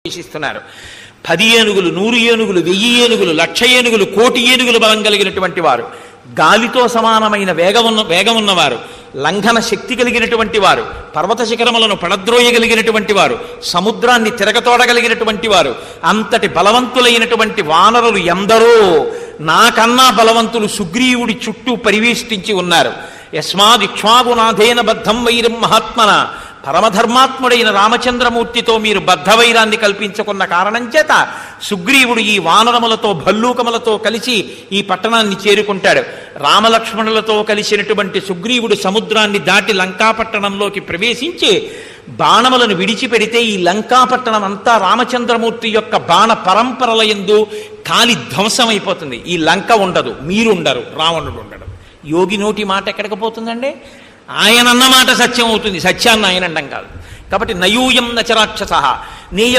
ఆదేశిస్తున్నారు. 10 ఏనుగులు, 100 ఏనుగులు, 1000 ఏనుగులు, 1,00,000 ఏనుగులు, 1,00,00,000 ఏనుగులు బలం కలిగినటువంటి వారు, గాలితో సమానమైన వేగం ఉన్నవారు, లంఘన శక్తి కలిగినటువంటి వారు, పర్వత శిఖరములను పడద్రోయగలిగినటువంటి వారు, సముద్రాన్ని తిరగతోడగలిగినటువంటి వారు, అంతటి బలవంతులైనటువంటి వానరులు ఎందరో నాకన్నా బలవంతులు సుగ్రీవుడి చుట్టూ పరివేష్టించి ఉన్నారు. యస్మాదిక్ష్వాగునాథేన బద్ధం వైరం మహాత్మన, పరమధర్మాత్ముడైన రామచంద్రమూర్తితో మీరు బద్ధవైరాన్ని కల్పించుకున్న కారణం చేత సుగ్రీవుడు ఈ వానరములతో భల్లూకములతో కలిసి ఈ పట్టణాన్ని చేరుకుంటాడు. రామలక్ష్మణులతో కలిసినటువంటి సుగ్రీవుడు సముద్రాన్ని దాటి లంకాపట్టణంలోకి ప్రవేశించి బాణములను విడిచిపెడితే ఈ లంకాపట్టణం అంతా రామచంద్రమూర్తి యొక్క బాణ పరంపరల యందు కాలి ధ్వంసమైపోతుంది. ఈ లంక ఉండదు, మీరుండరు, రావణుడు ఉండడు. యోగి నోటి మాట ఎక్కడికి పోతుందండి? ఆయన అన్న మాట సత్యం అవుతుంది, సత్యాన్ని ఆయన అండం కాదు. కాబట్టి నయూయం నచరాక్షస నేయం